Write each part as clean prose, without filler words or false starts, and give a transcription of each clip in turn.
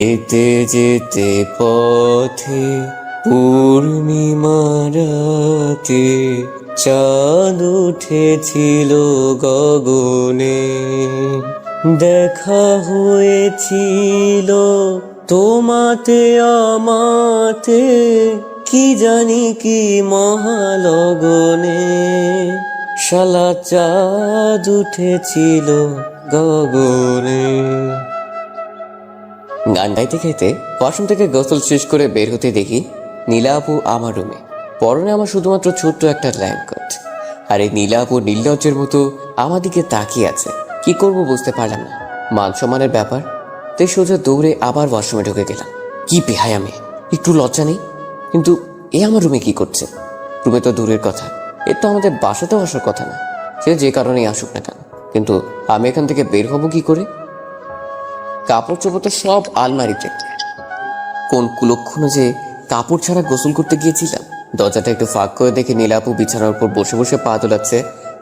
যেতে যেতে পথে পূর্ণিমা রাতে চাঁদ উঠেছিল গগনে, দেখা হয়েছিল তোমাতে আমাতে, কি জানি কি মহালগনে, শালা চাঁদ উঠেছিল গগনে। গান গাইতে গাইতে ওয়াশরুম থেকে গোসল শেষ করে বের হতে দেখি নীলা আপু আমার রুমে। পরনে আমার শুধুমাত্র ছোট্ট একটা ল্যাঙ্কট, আর এই নীলা আপু নির্লজ্জের মতো আমার দিকে তাকিয়ে আছে। কি করব বুঝতে পারলাম না। মান সম্মানের ব্যাপার, তাই সোজা দৌড়ে আবার ওয়াশরুমে ঢুকে গেলাম। কি বেহায়া আমি, একটু লজ্জা নেই? কিন্তু এ আমার রুমে কি করছে? রুমে তো দূরের কথা, এর তো আমাদের বাসাতেও আসার কথা না। সে যে কারণেই আসুক না কেন, কিন্তু আমি এখান থেকে বের হব কি করে? কাপড় চোপড় তো সব আলমারিতে। কোন কুলক্ষণে যে কাপড় ছাড়া গোসল করতে গিয়েছিলাম। দরজাটা একটু ফাঁক করে দেখে নীলাপু বিছানার উপর বসে বসে পা তোলাচ্ছে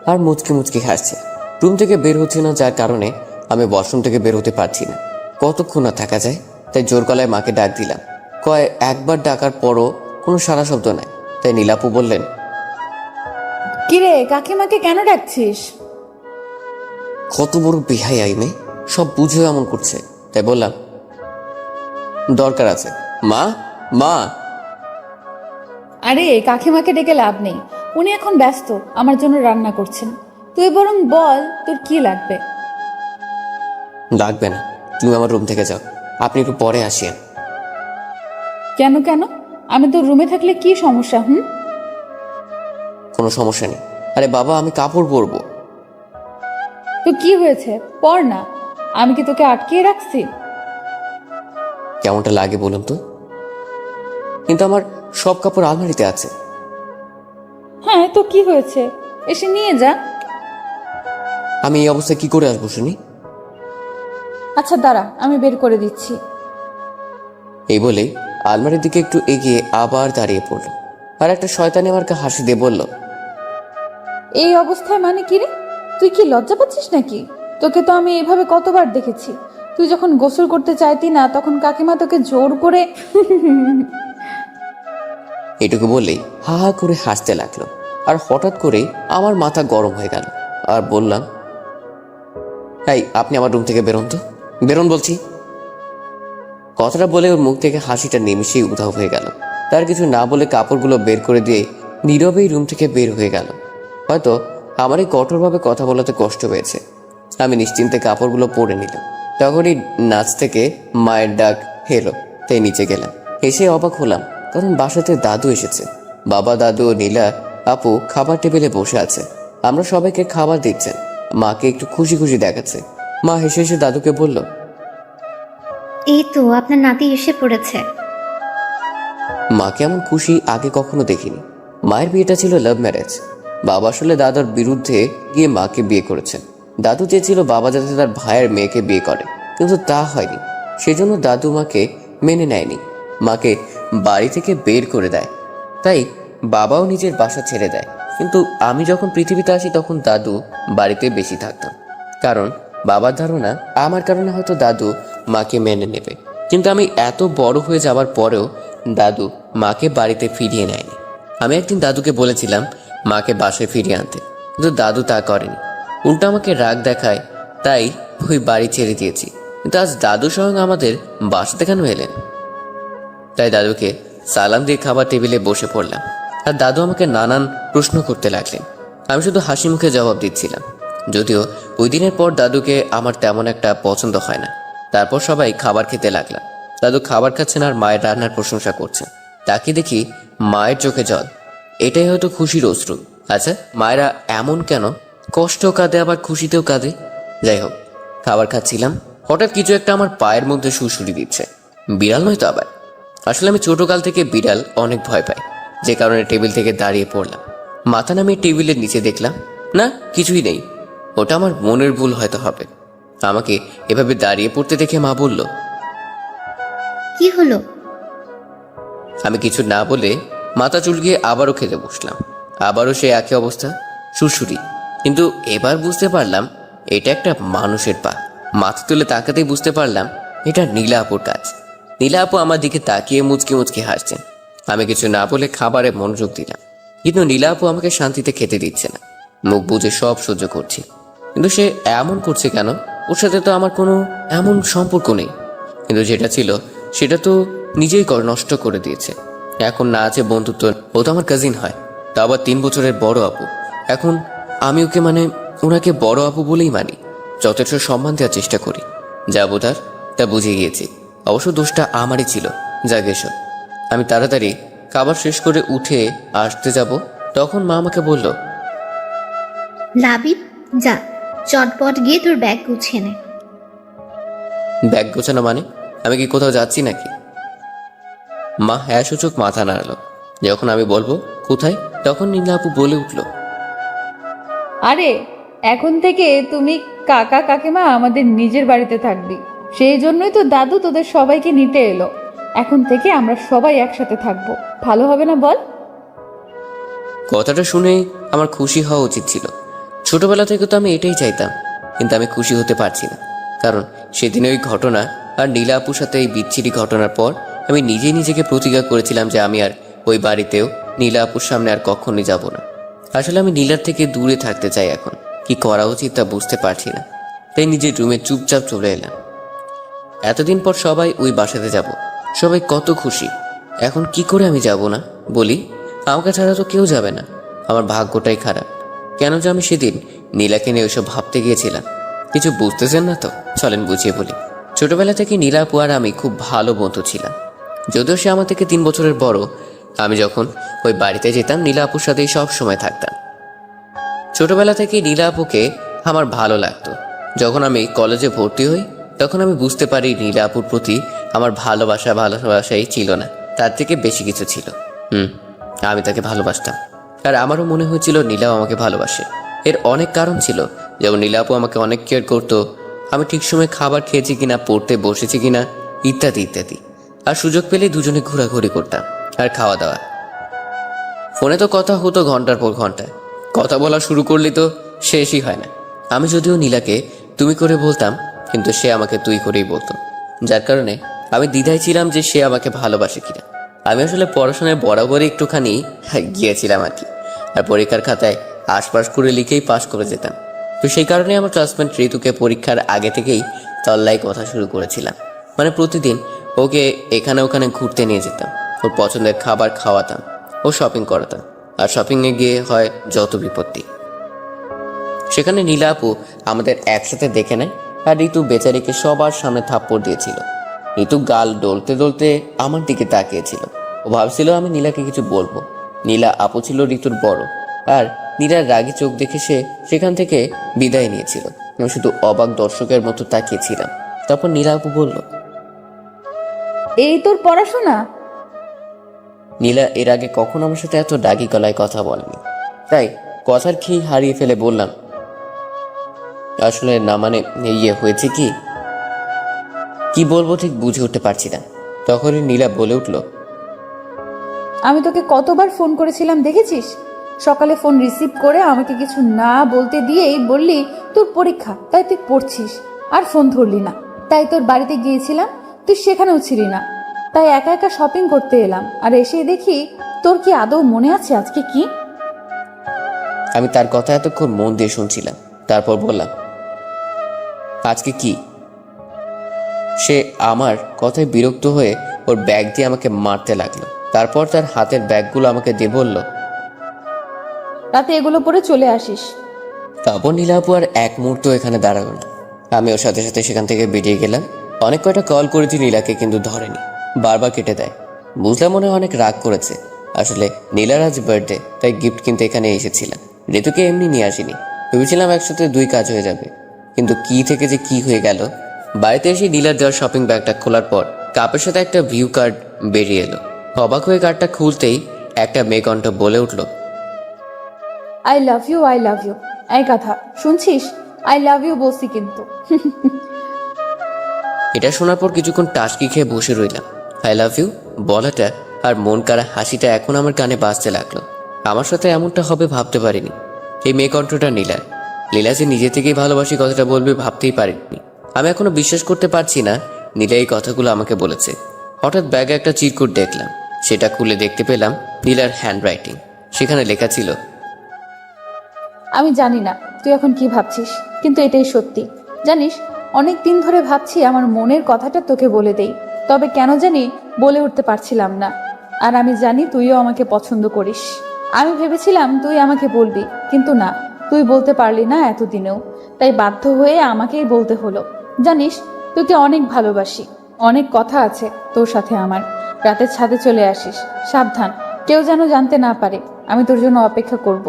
আর মুচকি মুচকি হাসছে। রুম থেকে বের হচ্ছে না, যার কারণে আমি ওয়াশরুম থেকে বের হতে পারছি না। কতক্ষণ আর থাকা যায়? তাই জোর গলায় মাকে ডাক দিলাম। একবার ডাকার পরও কোনো সারা শব্দ নাই। তাই নীলাপু বললেন, কিরে কাকিমাকে কেন ডাকছিস? কত বড় বেহাই আইনে, সব বুঝেও এমন করছে। তাই বললাম, দরকার আছে মা। মা আরে কাকিমাকে ডেকে লাভ নেই, উনি এখন ব্যস্ত, আমার জন্য রান্না করছেন। তুই বরং বল তোর কি লাগবে। লাগবে না, তুমি আমার রুম থেকে যাও, আপনি একটু পরে আসিয়েন। কেন কেন? আমি তোর রুমে থাকলে কি সমস্যা? কোনো সমস্যা নেই। আরে বাবা, আমি কাপড় পরবো। তো কি হয়েছে, পর না। আমি কি তোকে আটকিয়ে রাখছি? কেমনটা লাগে বলুন তো? কিন্তু আমার সব কাপড় আলমারিতে আছে। হ্যাঁ তো কি হয়েছে, এসে নিয়ে যা। আমি এই অবস্থায় কি করে আসবো শুনি? আচ্ছা দাঁড়া, আমি বের করে দিচ্ছি। এই বলে আলমারির দিকে একটু এগিয়ে আবার দাঁড়িয়ে পড়ল, আর একটা শয়তানি মার্কা হাসি দিয়ে বলল, এই অবস্থায় মানে কি রে? তুই কি লজ্জা পাচ্ছিস নাকি? তোকে তো আমি এভাবে কতবার দেখেছি। তুই যখন গোসল করতে চাইতি না, তখন কাকিমা তোকে জোর করে এটুকু বললেই হা হা করে হাসতে লাগলো। আর হঠাৎ করে আমার মাথা গরম হয়ে গেল, আর বললাম, এই আপনি আমার রুম থেকে বেরোন তো, বেরোন বলছি। কথাটা বলে ওর মুখ থেকে হাসিটা নিমিশেই উধাও হয়ে গেল। তার কিছু না বলে কাপড়গুলো বের করে দিয়ে নীরবেই রুম থেকে বের হয়ে গেল। হয়তো আমার এই কঠোরভাবে কথা বলাতে কষ্ট পেয়েছে। আমি নিশ্চিন্তে কাপড়গুলো পরে নিলাম। তখনই নাচ থেকে মায়ের ডাক এলো, তাই নিচে গেলাম। এসে অবাক হলাম, কারণ বাসাতে দাদু এসেছে। বাবা, দাদু ও নীলা আপু খাবার টেবিলে বসে আছে। আমরা সবাইকে খাবার দিচ্ছেন। মাকে একটু খুশি খুশি দেখাচ্ছে। মা হেসে হেসে দাদুকে বলল, এই তো আপনার নাতি এসে পড়েছে। মাকে এমন খুশি আগে কখনো দেখিনি। মায়ের বিয়েটা ছিল লাভ ম্যারেজ। বাবা আসলে দাদার বিরুদ্ধে গিয়ে মাকে বিয়ে করেছেন। দাদু চেয়েছিল বাবা যাতে তার ভাইয়ের মেয়েকে বিয়ে করে, কিন্তু তা হয়নি। সেজন্য দাদু মাকে মেনে নেয়নি, মাকে বাড়ি থেকে বের করে দেয়। তাই বাবাও নিজের বাসা ছেড়ে দেয়। কিন্তু আমি যখন পৃথিবীতে আসি তখন দাদু বাড়িতে বেশি থাকতাম, কারণ বাবার ধারণা আমার কারণে হয়তো দাদু মাকে মেনে নেবে। কিন্তু আমি এত বড় হয়ে যাওয়ার পরেও দাদু মাকে বাড়িতে ফিরিয়ে নেয়নি। আমি একদিন দাদুকে বলেছিলাম মাকে বাসায় ফিরিয়ে আনতে, কিন্তু দাদু তা করেনি, উল্টো আমাকে রাগ দেখায়। তাই ওই বাড়ি ছেড়ে দিয়েছি। কিন্তু আজ দাদু স্বয়ং আমাদের বাসাতে কেন এলেন? তাই দাদুকে সালাম দিয়ে খাবার টেবিলে বসে পড়লাম, আর দাদু আমাকে নানান প্রশ্ন করতে লাগলেন। আমি শুধু হাসি মুখে জবাব দিচ্ছিলাম। যদিও ওই দিনের পর দাদুকে আমার তেমন একটা পছন্দ হয় না। তারপর সবাই খাবার খেতে লাগলাম। দাদু খাবার খাচ্ছেন আর মায়ের রান্নার প্রশংসা করছেন। তাকে দেখি মায়ের চোখে জল। এটাই হয়তো খুশির অশ্রু। আচ্ছা, মায়েরা এমন কেন? কষ্টও কাঁদে আবার খুশিতেও কাঁদে। যাই হোক, খাবার খাচ্ছিলাম, হঠাৎ কিছু একটা আমার পায়ের মধ্যে সুড়সুড়ি দিচ্ছে। বিড়াল নয় তো আবার। আসলে আমি ছোটকাল থেকে বিড়াল অনেক ভয় পাই, যে কারণে টেবিল থেকে দাঁড়িয়ে পড়লাম। মাথা নামিয়ে টেবিলের নিচে দেখলাম, না কিছুই নেই। ওটা আমার মনের ভুল হয়তো হবে। আমাকে এভাবে দাঁড়িয়ে পড়তে দেখে মা বলল, কি হলো? আমি কিছু না বলে মাথা চুলকিয়ে আবারও খেতে বসলাম। আবারও সে একই অবস্থা, সুরসুরি। কিন্তু এবার বুঝতে পারলাম এটা একটা মানুষের পা। মাথা তুলে তাকাতেই বুঝতে পারলাম এটা নীলা আপুর কাজ। নীলা আপু আমার দিকে তাকিয়ে মুচকি মুচকি হাসছেন। আমি কিছু না বলে খাবারে মনোযোগ দিলাম, কিন্তু নীলা আপু আমাকে শান্তিতে খেতে দিচ্ছে না। মুখ বুজে সব সহ্য করছি, কিন্তু সে এমন করছে কেন? ওর সাথে তো আমার কোনো এমন সম্পর্ক নেই, কিন্তু যেটা ছিল সেটা তো নিজেই নষ্ট করে দিয়েছে। এখন না আছে বন্ধুত্ব, ও তো আমার কাজিন হয়, তা আবার 3 বছরের বড় আপু। এখন আমি ওকে ওনাকে বড় আপু বলেই মানি, যথেষ্ট সম্মান দেওয়ার চেষ্টা করি। যা বোঝার তা বুঝে গিয়েছি। অবশ্য দোষটা আমারই ছিল। যা গেছো। আমি তাড়াতাড়ি খাবার শেষ করে উঠে আসতে যাব, তখন মা আমাকে বলল, লাবিব, যা চটপট গিয়ে তোর ব্যাগ গুছিয়ে নে। ব্যাগ গোছানো মানে? আমি কি কোথাও যাচ্ছি নাকি? মা হ্যাঁ সূচক মাথা নাড়ালো। যখন আমি বলবো কোথায়, তখন নীলা আপু বলে উঠল, আরে এখন থেকে তুমি কাকা কাকিমা আমাদের নিজের বাড়িতে থাকবি। সেই জন্যই তো দাদু তোদের সবাইকে নিতে এলো। এখন থেকে আমরা সবাই একসাথে থাকবো, ভালো হবে না বল? কথাটা শুনে আমার খুশি হওয়া উচিত ছিল। ছোটবেলা থেকে তো আমি এটাই চাইতাম, কিন্তু আমি খুশি হতে পারছি না। কারণ সেদিন ওই ঘটনা আর নীলা আপুর সাথে এই বিচ্ছিরি ঘটনার পর আমি নিজেই নিজেকে প্রতিজ্ঞা করেছিলাম যে আমি আর ওই বাড়িতেও নীলা আপুর সামনে আর কখনই যাব না। আসলে আমি নীলার থেকে দূরে থাকতে চাই। এখন কি করা উচিত তা বুঝতে পারছি না, তাই নিজের রুমে চুপচাপ চলে এলাম। এতদিন পর সবাই ওই বাসাতে যাব, সবাই কত খুশি। এখন কি করে আমি যাব না বলি? আমাকে ছাড়া তো কেউ যাবে না। আমার ভাগ্যটাই খারাপ। কেন যে আমি সেদিন নীলাকে নিয়ে ওইসব ভাবতে গিয়েছিলাম। কিছু বুঝতেছেন না তো? চলেন বুঝিয়ে বলি। ছোটবেলা থেকে নীলা আপু আর আমি খুব ভালো বন্ধু ছিলাম। যদিও সে আমার থেকে 3 বছরের বড়। আমি যখন ওই বাড়িতে যেতাম নীলা আপুর সাথেই সব সময় থাকতাম। ছোটবেলা থেকেই নীলা আপুকে আমার ভালো লাগতো। যখন আমি কলেজে ভর্তি হই তখন আমি বুঝতে পারি নীলা আপুর প্রতি আমার ভালোবাসাই ছিল না, তার থেকে বেশি কিছু ছিল। আমি তাকে ভালোবাসতাম, আর আমারও মনে হয়েছিল নীলাও আমাকে ভালোবাসে। এর অনেক কারণ ছিল, যেমন নীলা আপু আমাকে অনেক কেয়ার করতো, আমি ঠিক সময় খাবার খেয়েছি কিনা, পড়তে বসেছি কিনা, ইত্যাদি ইত্যাদি। আর সুযোগ পেলেই দুজনে ঘোরাঘুরি করতাম আর খাওয়া দাওয়া। ফোনে তো কথা হতো ঘন্টার পর ঘন্টা। কথা বলা শুরু করলে তো শেষই হয় না। আমি যদিও নীলাকে তুমি করে বলতাম, কিন্তু সে আমাকে তুই করেই বলতো, যার কারণে আমি দ্বিধায় ছিলাম যে সে আমাকে ভালোবাসে কিনা। আমি আসলে পড়াশোনায় বরাবরই একটুখানি গিয়েছিলাম আর কি, আর পরীক্ষার খাতায় আশপাশ করে লিখেই পাশ করে যেতাম। তো সেই কারণে আমার ক্লাসমেট ঋতুকে পরীক্ষার আগে থেকেই তল্লাই কথা শুরু করেছিলাম। প্রতিদিন ওকে এখানে ওখানে ঘুরতে নিয়ে যেতাম, ওর পছন্দের খাবার খাওয়াতাম, ও শপিং করাতাম। আর শপিংয়ে গিয়ে হয় যত বিপত্তি। সেখানে নীলা আপু আমাদের একসাথে দেখে নেয়, আর ঋতু বেচারিকে সবার সামনে থাপ্পড় দিয়েছিল। ঋতু গাল ডলতে ডলতে আমার দিকে তাকিয়েছিল। ও ভাবছিল আমি নীলাকে কিছু বলবো। নীলা আপু ছিল ঋতুর বড়, আর নীলার রাগী চোখ দেখে সে সেখান থেকে বিদায় নিয়েছিল। আমি শুধু অবাক দর্শকের মতো তাকিয়েছিলাম। তারপর নীলা আপু বলল, এই তোর পড়াশোনা? নীলা এর আগে কখনো আমার সাথে এত রাগী গলায় কথা বলেনি, তাই কথার খেই হারিয়ে ফেলে বললাম, আসলে না হয়েছে কি বলবো ঠিক বুঝে উঠতে পারছি না। তখনই নীলা বলে উঠল, আমি তোকে কতবার ফোন করেছিলাম দেখেছিস? সকালে ফোন রিসিভ করে আমাকে কিছু না বলতে দিয়েই বললি তোর পরীক্ষা, তাই তুই পড়ছিস, আর ফোন ধরলি না। তাই তোর বাড়িতে গিয়েছিলাম, তুই সেখানেও ছিলি না। তাই একা একা শপিং করতে এলাম, আর এসে দেখি তোর কি আদৌ মনে আছে আজকে কি? আমি তার কথা এতক্ষণ মন দিয়ে শুনছিলাম। তারপর বললাম, আজকে কি? সে আমার কথায় বিরক্ত হয়ে ওর ব্যাগ দিয়ে আমাকে মারতে লাগলো। তারপর তার হাতের ব্যাগগুলো আমাকে দিয়ে বলল, রাতে এগুলো পরে চলে আসিস। তারপর নীলা আপু আর এক মুহূর্ত এখানে দাঁড়ালো না। আমি ওর সাথে সাথে সেখান থেকে বেরিয়ে গেলাম। অনেক কয়টা কল করেছি নীলাকে, কিন্তু ধরেনি, বারবার কেটে দেয়। বুঝলাম মনে হয় অনেক রাগ করেছে। আসলে নীলার আজ বার্থডে, তাই গিফট কিনতে এখানে এসেছিলাম। ঋতুকে এমনি নিয়ে আসিনি, ভেবেছিলাম একসাথে 2 কাজ হয়ে যাবে, কিন্তু কি থেকে যে কি হয়ে গেল। বাড়িতে এসে নীলার দেওয়ার শপিং ব্যাগটা খোলার পর কাপের সাথে একটা ভিউ কার্ড বেরিয়ে এলো। অবাক হয়ে কার্ডটা খুলতেই একটা মেয়ে কণ্ঠ বলে উঠল, I love you, I love you. এই কথা শুনছিস? আই লাভ ইউ বলছি কিন্তু। এটা শোনার পর কিছুক্ষণ টাসকি খেয়ে বসে রইলাম। আই লাভ ইউ বলাটা আর মন কাড়া হাসিটা এখন আমার কানে বাজতে লাগলো। আমার সাথে এমনটা হবে ভাবতে পারিনি। এই মেয়ে কণ্ঠটা নীলা। নীলা যে নিজে থেকেই ভালোবাসি কথাটা বলবে ভাবতেই পারিনি। আমি এখনো বিশ্বাস করতে পারছি না নীলা এই কথাগুলো আমাকে বলেছে। হঠাৎ ব্যাগে একটা চিরকুট দেখলাম। সেটা খুলে দেখতে পেলাম নীলার হ্যান্ডরাইটিং। সেখানে লেখা ছিল, আমি জানি না তুই এখন কি ভাবছিস, কিন্তু এটাই সত্যি। জানিস, অনেক দিন ধরে ভাবছি আমার মনের কথাটা তোকে বলে দেই, তবে কেন জানি বলে উঠতে পারছিলাম না। আর আমি জানি তুইও আমাকে পছন্দ করিস। আমি ভেবেছিলাম তুই আমাকে বলবি, কিন্তু না, তুই বলতে পারলি না এতদিনেও, তাই বাধ্য হয়ে আমাকেই বলতে হলো। জানিস, তোকে অনেক ভালোবাসি, অনেক কথা আছে তোর সাথে আমার। রাতের ছাদে চলে আসিস, সাবধান, কেউ যেন জানতে না পারে। আমি তোর জন্য অপেক্ষা করব।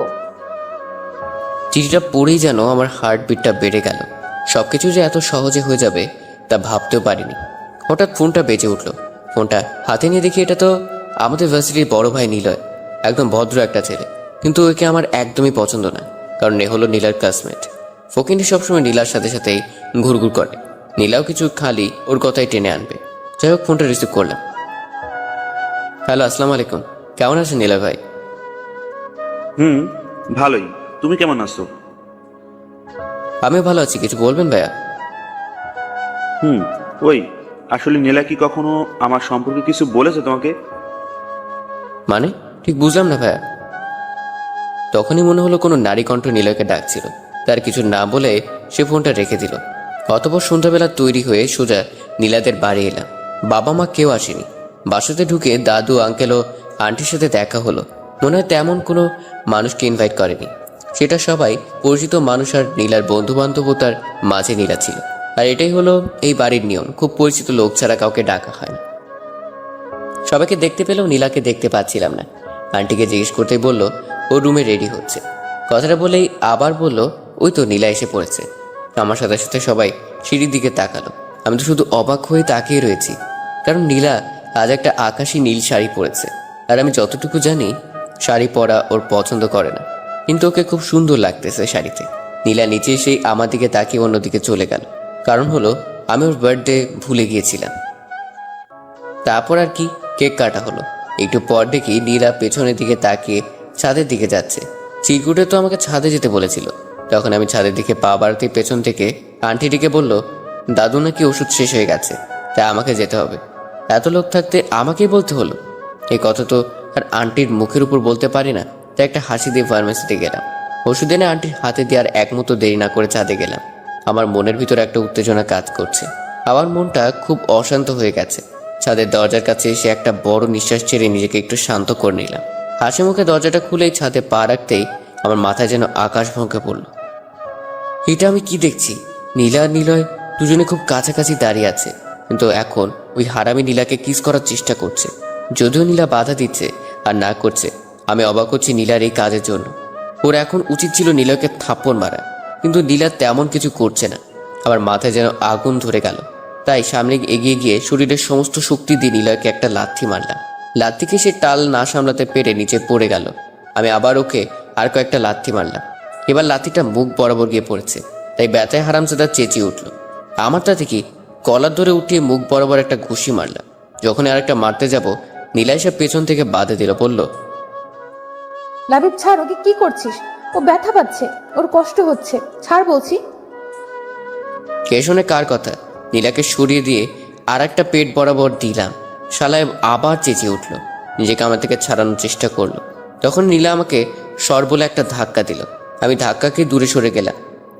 চিঠিটা পড়েই যেন আমার হার্টবিটটা বেড়ে গেল। সবকিছু যে এত সহজে হয়ে যাবে তা ভাবতেও পারিনি। হঠাৎ ফোনটা বেজে উঠলো। ফোনটা হাতে নিয়ে দেখি এটা তো আমাদের ভার্সিটির বড় ভাই নিলয়। একদম ভদ্র একটা ছেলে, কিন্তু ওকে আমার একদমই পছন্দ না, কারণ এ হলো নীলার ক্লাসমেট। ফকিন্ডি সবসময় নীলার সাথে সাথেই ঘুরঘুর করে। নীলাও কিছু খালি ওর কথাই টেনে আনবে। যাই হোক, ফোনটা রিসিভ করলাম। হ্যালো, আসসালামু আলাইকুম। কেমন আছেন নীলা ভাই? ভালোই। তুমি কেমন আছো? আমিও ভালো আছি। কিছু বলবেন ভাইয়া? ওই, আসলে নীলা কি কখনো আমার সম্পর্কে কিছু বলেছে তোমাকে? মানে ঠিক বুঝলাম না ভাইয়া। তখনই মনে হলো কোনো নারী কণ্ঠ নিলয়কে ডাকছিল। তার কিছু না বলে সে ফোনটা রেখে দিল। অতঃপর সন্ধ্যাবেলা তৈরি হয়ে সোজা নীলাদের বাড়ি এলাম। বাবা মা কেউ আসেনি। বাসাতে ঢুকে দাদু, আঙ্কেল ও আন্টির সাথে দেখা হলো। মনে হয় তেমন কোনো মানুষকে ইনভাইট করেনি। সেটা সবাই পরিচিত মানুষ আর নীলার বন্ধু বান্ধবতার মাঝে নীলা ছিল। আর এটাই হলো এই বাড়ির নিয়ম, খুব পরিচিত লোক ছাড়া কাউকে ডাকা হয় না। সবাইকে দেখতে পেলেও নীলাকে দেখতে পাচ্ছিলাম না। আন্টিকে জিজ্ঞেস করতেই বলল ও রুমে রেডি হচ্ছে। কথাটা বলেই আবার বলল ওই তো নীলা এসে পড়েছে। আমার সাথে সাথে সবাই সিঁড়ির দিকে তাকালো। আমি তো শুধু অবাক হয়ে তাকিয়ে রয়েছি, কারণ নীলা আজ একটা আকাশি নীল শাড়ি পরেছে। আর আমি যতটুকু জানি শাড়ি পরা ওর পছন্দ করে না, কিন্তু ওকে খুব সুন্দর লাগতেছে শাড়িতে। নীলা নিচে এসেই আমার দিকে তাকিয়ে অন্যদিকে চলে গেল। কারণ হলো আমি ওর বার্থডে ভুলে গিয়েছিলাম। তারপর আর কি, কেক কাটা হলো। একটু পর দেখি নীলা পেছনের দিকে তাকিয়ে ছাদের দিকে যাচ্ছে। চিরকুটে তো আমাকে ছাদে যেতে বলেছিল। তখন আমি ছাদের দিকে পা বাড়াতে পেছন থেকে আন্টিটিকে বলল দাদু নাকি ওষুধ শেষ হয়ে গেছে, তাই আমাকে যেতে হবে। এত লোক থাকতে আমাকেই বলতে হলো। এই কথা তো আর আন্টির মুখের উপর বলতে পারি না, তাই একটা হাসি দিয়ে ফার্মেসিতে গেলাম। ওষুধ এনে আন্টির হাতে দিয়ে আর এক মুহূর্ত দেরি না করে ছাদে গেলাম। আমার মনের ভিতরে একটা উত্তেজনা কাজ করছে। আমার মনটা খুব অশান্ত হয়ে গেছে। ছাদের দরজার কাছে এসে একটা বড় নিঃশ্বাস ছেড়ে নিজেকে একটু শান্ত করে নিলাম। হাসি মুখে দরজাটা খুলেই ছাদে পা রাখতেই আমার মাথায় যেন আকাশ ভেঙে পড়ল। এটা আমি কি দেখছি? নীলা আর নিলয় দুজনে খুব কাছাকাছি দাঁড়িয়ে আছে, কিন্তু এখন ওই হারামি নীলাকে কিস করার চেষ্টা করছে। যদিও নীলা বাধা দিচ্ছে আর না করছে, আমি অবাক হচ্ছি নীলার এই কাজের জন্য। ওর এখন উচিত ছিল নিলয়কে থাপ্পড় মারা, কিন্তু নীলা তেমন কিছু করছে না। আমার মাথায় যেন আগুন ধরে গেল। তাই সামনে এগিয়ে গিয়ে শরীরের সমস্ত শক্তি দিয়ে নিলয়কে একটা লাথি মারলাম। লাথিকে সে টাল না সামলাতে পেরে নিচে পড়ে গেল। আমি আবার ওকে আর কয়েকটা লাথি মারলাম। এবার লাথিটা মুখ বরাবর গিয়ে পড়েছে, তাই ব্যথায় হারামজাদা চেঁচিয়ে উঠল। আমার তাতে কি, কলার ধরে উঠিয়ে মুখ বরাবর একটা ঘুষি মারলাম। যখন আরেকটা মারতে যাব, নীলাই সব পেছন থেকে বাধা দিল, বলল লাবিব, ছাড় ওকে। কি করছিস? ও ব্যথা পাচ্ছে, ওর কষ্ট হচ্ছে, ছাড় বলছি। কে শোনে কার কথা? নীলাকে সরিয়ে দিয়ে আর একটা পেট বরাবর দিলাম। শালায় আবার চেঁচিয়ে উঠল, নিজেকে আমার থেকে ছাড়ানোর চেষ্টা করলো। তখন নীলা আমাকে সর বলে একটা ধাক্কা দিল। আমি ধাক্কাকে দূরে সরে গেলাম।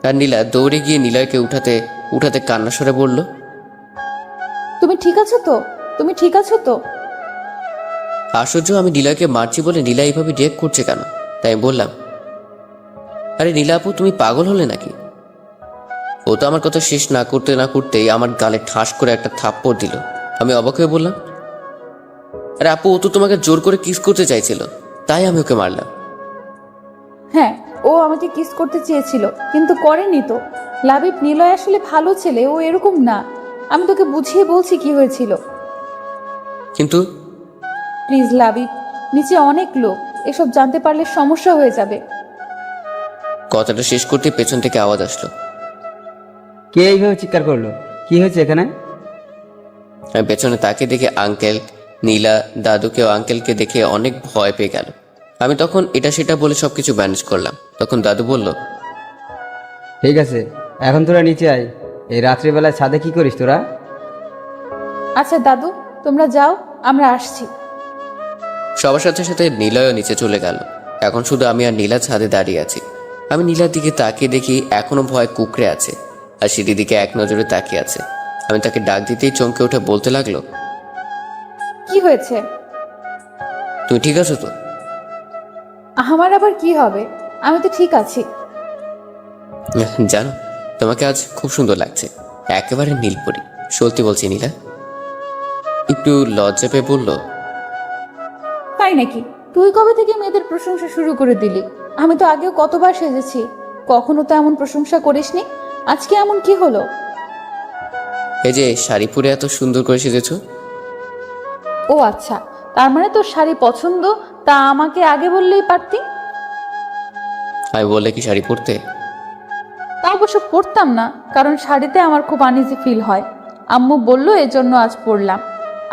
আর নীলা দৌড়ে গিয়ে নিলয়কে উঠাতে উঠাতে কান্না সরে বলল তুমি ঠিক আছো তো? তুমি ঠিক আছো তো? আশ্চর্য, আমি নীলয়কে মারছি বলে নীলা এইভাবে রিয়েক্ট করছে কেন? তাই আমি বললাম, আরে নীলা আপু, তুমি পাগল হলে নাকি? ও তো আমার কথা শেষ না করতেই আমার গালে ঠাস করে একটা থাপ্পড় দিল। আমি অবাক হয়ে বললাম, আরে আপু, ও তো তোমাকে জোর করে কিস করতে চাইছিল, তাই আমি ওকে মারলাম। হ্যাঁ, ও আমাকে কিস করতে চেয়েছিল, কিন্তু করেনি তো। লাবিব, নিলয় আসলে ভালো ছেলে, ও এরকম না। আমি তোকে বুঝিয়ে বলছি কি হয়েছিল। কিন্তু প্লিজ লাবিব, নিচে অনেক লোক, এসব জানতে পারলে সমস্যা হয়ে যাবে। কথাটা শেষ করতে পেছন থেকে আওয়াজ আসলো। কে এইভাবে চিৎকার করলো? কি হয়েছে এখানে? আমি পেছনে তাকে দেখে আঙ্কেল, নীলা, দাদুকে ও আঙ্কেলকে দেখে অনেক ভয় পেয়ে গেল। আমি তখন এটা সেটা বলে সবকিছু ম্যানেজ করলাম। তখন দাদু বলল, ঠিক আছে, এখন তোরা নিচে আয়। এই রাত্রিবেলায় ছাদে কি করিস তোরা? আচ্ছা দাদু, তোমরা যাও, আমরা আসছি। সবার সাথে সাথে নীলয়ও নিচে চলে গেল। এখন শুধু আমি আর নীলা ছাদে দাঁড়িয়ে আছি। আমি নীলার দিকে তাকিয়ে দেখি এখনো ভয় কুকড়ে আছে আর সিঁড়ির দিকে এক নজরে তাকিয়ে আছে। আমি তাকে ডাক দিতেই চমকে উঠে বলতে লাগলো, কি হয়েছে? তুমি ঠিক আছো তো? আমার আবার কি হবে? আমি তো ঠিক আছি। জানো, তোমাকে আজ খুব সুন্দর লাগছে, একেবারে নীলপরি। সত্যি বলছি নীলা। একটু লজ্জা পেয়ে বলল, তাই নাকি? তুই কবে থেকে মেয়েদের প্রশংসা শুরু করে দিলি? আমি তো আগেও কতবার সেজেছি, কখনো তো এমন প্রশংসা করিসনি। আজকে এমন কি হলো? এই যে শাড়ি পরে এত সুন্দর করে সেজেছো। ও আচ্ছা, তার মানে তোর শাড়ি পছন্দ, তা আমাকে আগে বললেই পারতি। আমি বললে কি শাড়ি পরতে? তা অবশ্য পরতাম না, কারণ শাড়িতে আমার খুব আনইজি ফিল হয়। আম্মু বললো এজন্য আজ পরলাম।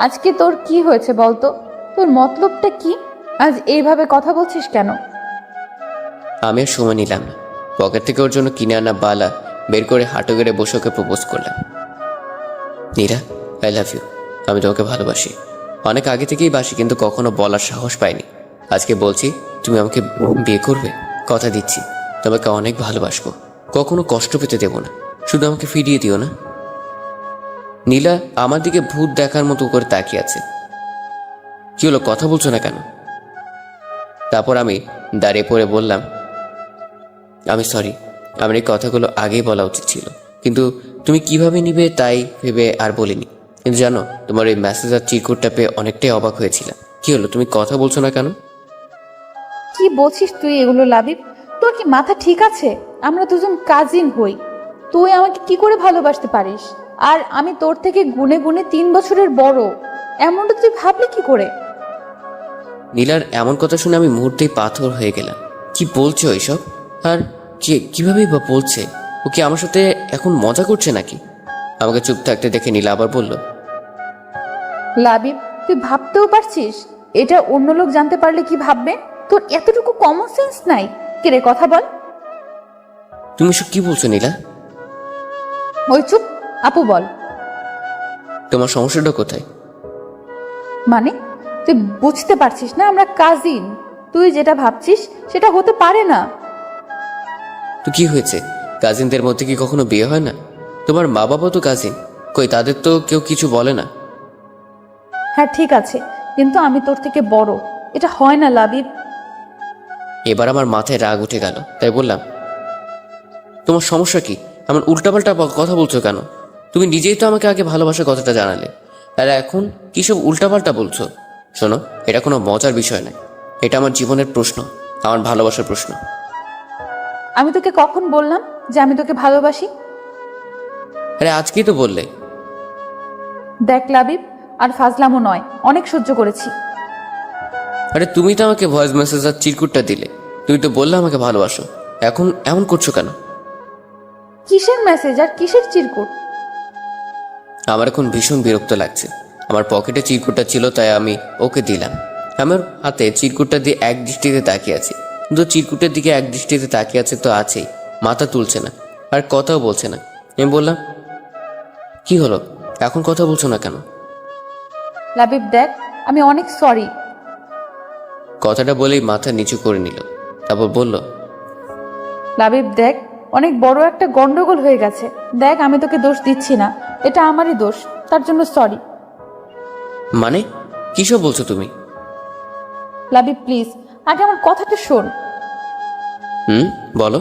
আজকে তোর কি হয়েছে বলতো? তোর মতলবটা কি? আজ এইভাবে কথা বলছিস কেন? আমি আর সময় নিলাম না, পকেট থেকে ওর জন্য কিনে আনা বালা বের করে হাঁটু গেড়ে বসে ওকে প্রপোজ করলাম। Neera, I love you. আমি তোমাকে ভালোবাসি, অনেক আগে থেকেই বাসি, কিন্তু কখনো বলার সাহস পাইনি। আজকে বলছি, তুমি আমাকে বিয়ে করবে। কথা দিচ্ছি তোমাকে অনেক ভালোবাসবো, কখনো কষ্ট পেতে দেব না। শুধু আমাকে ফিরিয়ে দিও না। নীলা আমার দিকে ভূত দেখার মতো করে তাকিয়ে আছে। কি হলো, কথা বলছো না কেন? তারপর আমি দাঁড়িয়ে পড়ে বললাম, আমি সরি, আমার এই কথাগুলো আগেই বলা উচিত ছিল, কিন্তু তুমি কিভাবে নিবে তাই ভেবে আর বলিনি। কিন্তু জানো, তোমার এই মেসেজ আর চিরকুটটা পেয়ে অনেকটাই অবাক হয়েছিলাম। কি হলো, তুমি কথা বলছো না কেন? কি বলছিস তুই এগুলো লাবিব? তোর কি মাথা ঠিক আছে? আমরা দুজন কাজিন হই, তুই আমাকে কি করে ভালোবাসতে পারিস? আর আমি তোর থেকে গুনে গুনে 3 বছরের বড়, এমনটা তুই ভাবলি কি করে? নীলার এমন কথা শুনে আমি মুহূর্তেই পাথর হয়ে গেলাম। কি বলছো এইসব? আর কিভাবেই বা বলছে? ও কি আমার সাথে এখন মজা করছে নাকি? আমাকে চুপ থাকতে দেখে নীলা আবার বলল, লাবিব, তুই ভাবতেও পারছিস এটা অন্য লোক জানতে পারলে কি ভাববে? তোর এতটুকু কমন সেন্স নাই? কে রে, কথা বল। তুমি সব কি বলছো নীলা? ওই চুপ, আপু বল। তোমার সমস্যাটা কোথায়? মানে তুই বুঝতে পারছিস না আমরা কাজিন? তুই যেটা ভাবছিস সেটা হতে পারে না। তো কি হয়েছে, কাজিনদের মধ্যে কি কখনো বিয়ে হয় না? তোমার মা বাবা তো কাজিন, কই তাদের তো কেউ কিছু বলে না। হ্যাঁ ঠিক আছে, কিন্তু আমি তোর থেকে বড়, এটা হয় না লাবিব। এবার আমার মাথায় রাগ উঠে গেল, তাই বললাম, তোমার সমস্যা কি? আমার উল্টাপাল্টা কথা বলছো কেন? তুমি নিজেই তো আমাকে আগে ভালোবাসার কথাটা জানালে, আর এখন কি সব উল্টাপাল্টা বলছো? শোনো, এটা কোনো মজার বিষয় নয়, এটা আমার জীবনের প্রশ্ন, আমার ভালোবাসার প্রশ্ন। আমি তোকে কখন বললাম যে আমি তোকে ভালোবাসি? আরে আজকেই তো বললে। দেখ লাবিব, আর ফাজলামও নয়, অনেক সহ্য করেছি। আরে তুমি তো আমাকে ভয়েস মেসেজ আর চিরকুটটা দিলে, তুমি তো বললে আমাকে ভালোবাসো, এখন এমন করছো কেন? কিসের মেসেজ আর কিসের চিরকুট? আমার এখন ভীষণ বিরক্ত লাগছে। আমার পকেটে চিরকুটটা ছিল তাই আমি ওকে দিলাম। আমার হাতে চিরকুটটা দিয়ে এক দৃষ্টিতে তাকিয়ে আছি, কিন্তু চিরকুটের দিকে এক দৃষ্টিতে তাকিয়ে আছে তো আছেই, মাথা তুলছে না আর কথাও বলছে না। আমি বললাম, কি হলো, এখন কথা বলছো না কেন? লাবিব দেখ, আমি অনেক সরি। কথাটা বলেই মাথা নিচু করে নিল, তারপর বলল, লাবিব দেখ, অনেক বড় একটা গন্ডগোল হয়ে গেছে। দেখ, আমি তোকে দোষ দিচ্ছি না, এটা আমারই দোষ, তার জন্য সরি। মানে কিসব বলছো তুমি? লাবিব প্লিজ, আগে আমার কথাটা শোন। বলো।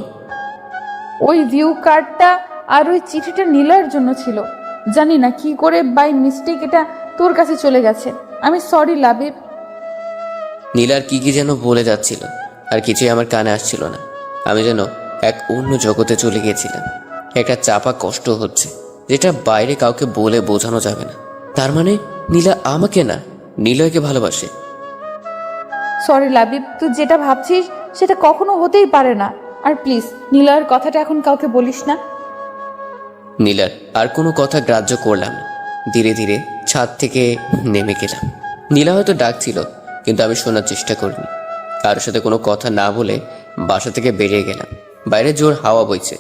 ওই ভিউ কার্ডটা আর ওই চিঠিটা নীলার জন্য ছিল। জানি না কি করে বাই মিস্টেক এটা তোর কাছে চলে গেছে। আমি সরি লাবিব। নীলার কি কি যেন বলে যাচ্ছিল, আর কিছুই আমার কানে আসছিল না। আমি যেন এক অন্য জগতে চলে গিয়েছিলাম। একটা চাপা কষ্ট হচ্ছে, যেটা বাইরে কাউকে বলে বোঝানো যাবে না। তার মানে নীলা আমাকে না, নিলয়কে ভালোবাসে। সরি লাবিব, তুই যেটা ভাবছিস সেটা কখনো হতেই পারে না। আর প্লিজ নীলার কথাটা এখন কাউকে বলিস না। নীলার আর কোনো কথা গ্রাহ্য করলাম না, ধীরে ধীরে ছাদ থেকে নেমে গেলাম। নীলা হয়তো ডাকছিল, কিন্তু আমি শোনার চেষ্টা করিনি। কারোর সাথে কোনো কথা না বলে বাসা থেকে বেরিয়ে গেলাম। বাইরে জোর হাওয়া বইছে।